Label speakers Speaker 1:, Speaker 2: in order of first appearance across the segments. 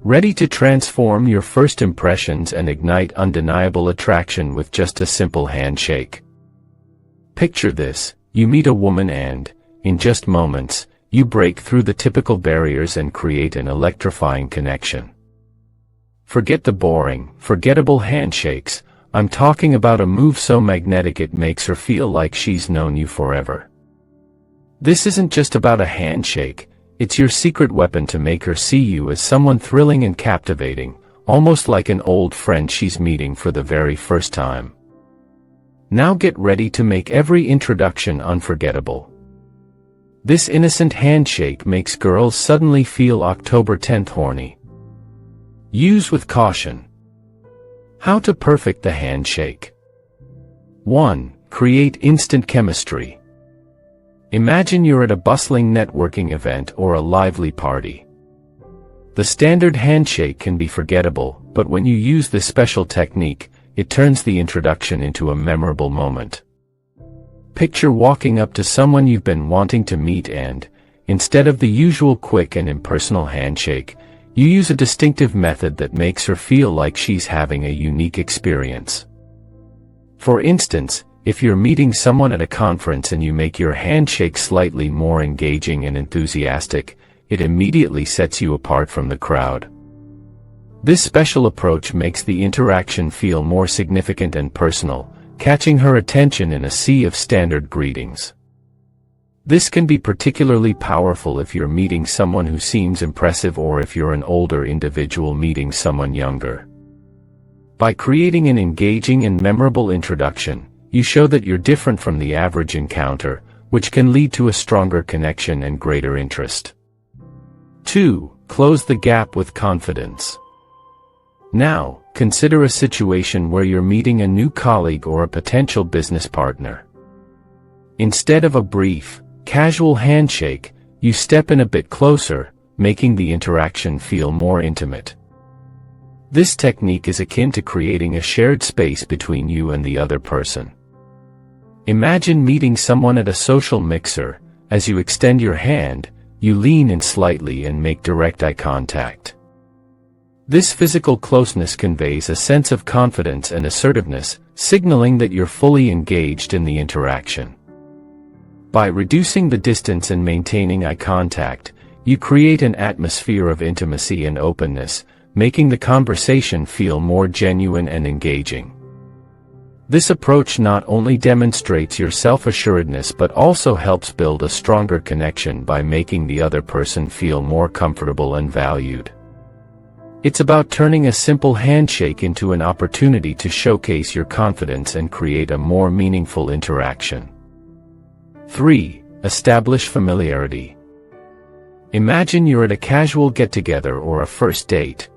Speaker 1: Ready to transform your first impressions and ignite undeniable attraction with just a simple handshake. Picture this: you meet a woman and, in just moments, you break through the typical barriers and create an electrifying connection. Forget the boring, forgettable handshakes. I'm talking about a move so magnetic it makes her feel like she's known you forever. This isn't just about a handshake, it's your secret weapon to make her see you as someone thrilling and captivating, almost like an old friend she's meeting for the very first time. Now get ready to make every introduction unforgettable. This innocent handshake makes girls suddenly feel October 10th horny. Use with caution. How to perfect the handshake. 1. Create instant chemistry. Imagine you're at a bustling networking event or a lively party. The standard handshake can be forgettable, but when you use this special technique, it turns the introduction into a memorable moment. Picture walking up to someone you've been wanting to meet and, instead of the usual quick and impersonal handshake, you use a distinctive method that makes her feel like she's having a unique experience. For instance, if you're meeting someone at a conference and you make your handshake slightly more engaging and enthusiastic, it immediately sets you apart from the crowd. This special approach makes the interaction feel more significant and personal, catching her attention in a sea of standard greetings. This can be particularly powerful if you're meeting someone who seems impressive or if you're an older individual meeting someone younger. By creating an engaging and memorable introduction, you show that you're different from the average encounter, which can lead to a stronger connection and greater interest. 2. Close the gap with confidence. Now, consider a situation where you're meeting a new colleague or a potential business partner. Instead of a brief, casual handshake, you step in a bit closer, making the interaction feel more intimate. This technique is akin to creating a shared space between you and the other person. Imagine meeting someone at a social mixer. As you extend your hand, you lean in slightly and make direct eye contact. This physical closeness conveys a sense of confidence and assertiveness, signaling that you're fully engaged in the interaction. By reducing the distance and maintaining eye contact, you create an atmosphere of intimacy and openness, making the conversation feel more genuine and engaging. This approach not only demonstrates your self-assuredness but also helps build a stronger connection by making the other person feel more comfortable and valued. It's about turning a simple handshake into an opportunity to showcase your confidence and create a more meaningful interaction. 3. Establish familiarity. Imagine you're at a casual get-together or a first date.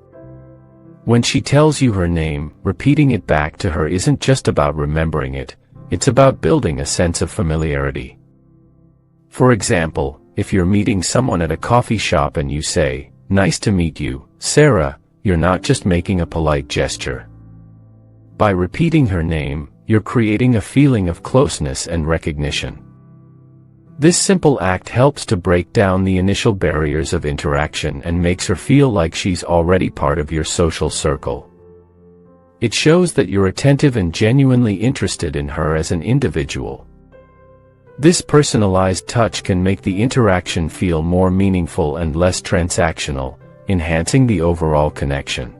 Speaker 1: When she tells you her name, repeating it back to her isn't just about remembering it, it's about building a sense of familiarity. For example, if you're meeting someone at a coffee shop and you say, "Nice to meet you, Sarah," you're not just making a polite gesture. By repeating her name, you're creating a feeling of closeness and recognition. This simple act helps to break down the initial barriers of interaction and makes her feel like she's already part of your social circle. It shows that you're attentive and genuinely interested in her as an individual. This personalized touch can make the interaction feel more meaningful and less transactional, enhancing the overall connection.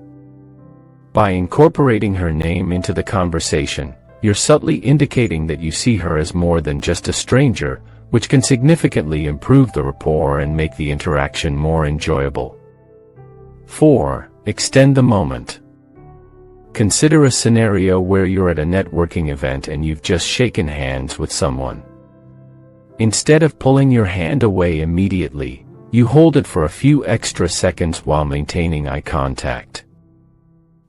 Speaker 1: By incorporating her name into the conversation, you're subtly indicating that you see her as more than just a stranger, which can significantly improve the rapport and make the interaction more enjoyable. 4. Extend the moment. Consider a scenario where you're at a networking event and you've just shaken hands with someone. Instead of pulling your hand away immediately, you hold it for a few extra seconds while maintaining eye contact.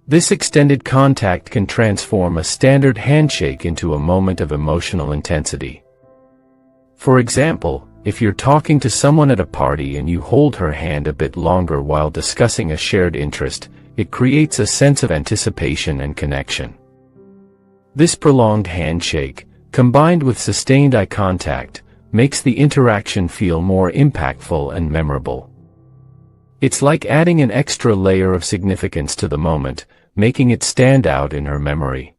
Speaker 1: This extended contact can transform a standard handshake into a moment of emotional intensity. For example, if you're talking to someone at a party and you hold her hand a bit longer while discussing a shared interest, it creates a sense of anticipation and connection. This prolonged handshake, combined with sustained eye contact, makes the interaction feel more impactful and memorable. It's like adding an extra layer of significance to the moment, making it stand out in her memory.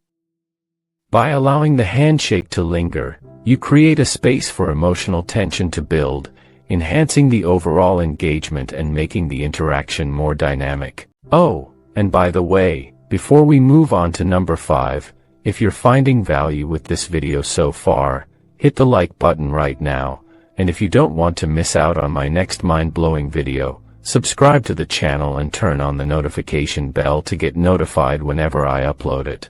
Speaker 1: By allowing the handshake to linger, you create a space for emotional tension to build, enhancing the overall engagement and making the interaction more dynamic. Oh, and by the way, before we move on to number 5, if you're finding value with this video so far, hit the like button right now, and if you don't want to miss out on my next mind-blowing video, subscribe to the channel and turn on the notification bell to get notified whenever I upload it.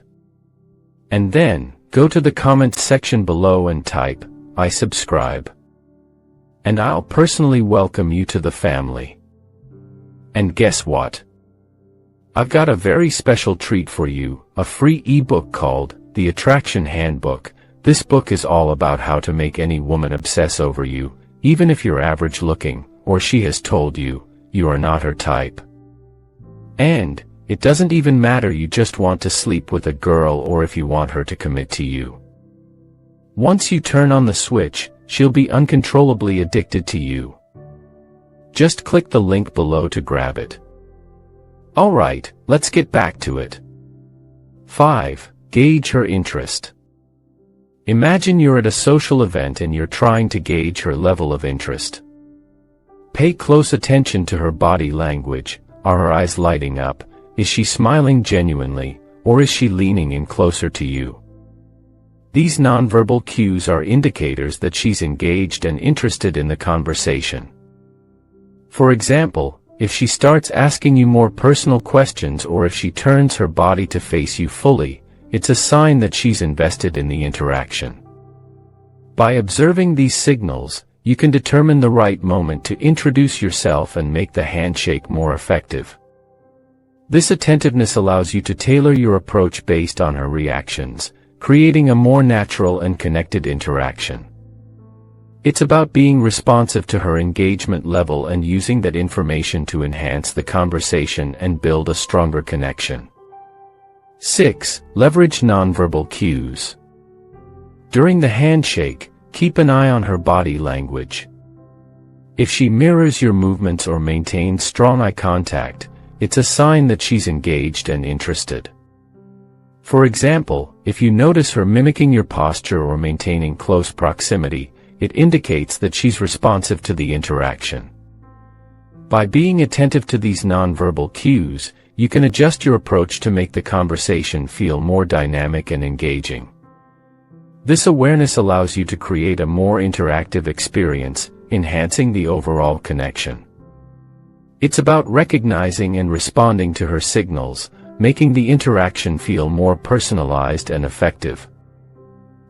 Speaker 1: And then, go to the comments section below and type, "I subscribe." And I'll personally welcome you to the family. And guess what? I've got a very special treat for you, a free ebook called The Attraction Handbook. This book is all about how to make any woman obsess over you, even if you're average looking, or she has told you you are not her type. And it doesn't even matter you just want to sleep with a girl or if you want her to commit to you. Once you turn on the switch, she'll be uncontrollably addicted to you. Just click the link below to grab it. Alright, let's get back to it. 5. Gauge her interest. Imagine you're at a social event and you're trying to gauge her level of interest. Pay close attention to her body language. Are her eyes lighting up? Is she smiling genuinely, or is she leaning in closer to you? These nonverbal cues are indicators that she's engaged and interested in the conversation. For example, if she starts asking you more personal questions or if she turns her body to face you fully, it's a sign that she's invested in the interaction. By observing these signals, you can determine the right moment to introduce yourself and make the handshake more effective. This attentiveness allows you to tailor your approach based on her reactions, creating a more natural and connected interaction. It's about being responsive to her engagement level and using that information to enhance the conversation and build a stronger connection. 6. Leverage nonverbal cues. During the handshake, keep an eye on her body language. If she mirrors your movements or maintains strong eye contact, it's a sign that she's engaged and interested. For example, if you notice her mimicking your posture or maintaining close proximity, it indicates that she's responsive to the interaction. By being attentive to these nonverbal cues, you can adjust your approach to make the conversation feel more dynamic and engaging. This awareness allows you to create a more interactive experience, enhancing the overall connection. It's about recognizing and responding to her signals, making the interaction feel more personalized and effective.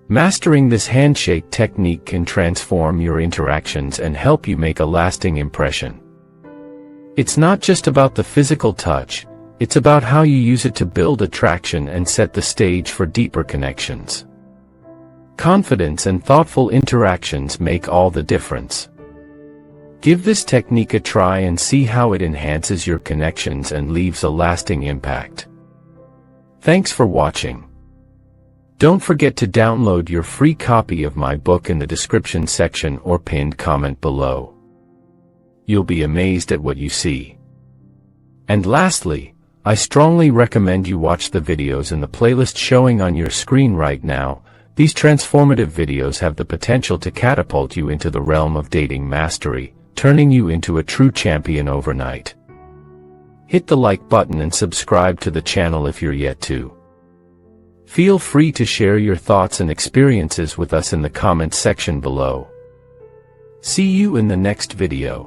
Speaker 1: Mastering this handshake technique can transform your interactions and help you make a lasting impression. It's not just about the physical touch, it's about how you use it to build attraction and set the stage for deeper connections. Confidence and thoughtful interactions make all the difference. Give this technique a try and see how it enhances your connections and leaves a lasting impact. Thanks for watching. Don't forget to download your free copy of my book in the description section or pinned comment below. You'll be amazed at what you see. And lastly, I strongly recommend you watch the videos in the playlist showing on your screen right now. These transformative videos have the potential to catapult you into the realm of dating mastery, turning you into a true champion overnight. Hit the like button and subscribe to the channel if you're yet to. Feel free to share your thoughts and experiences with us in the comments section below. See you in the next video.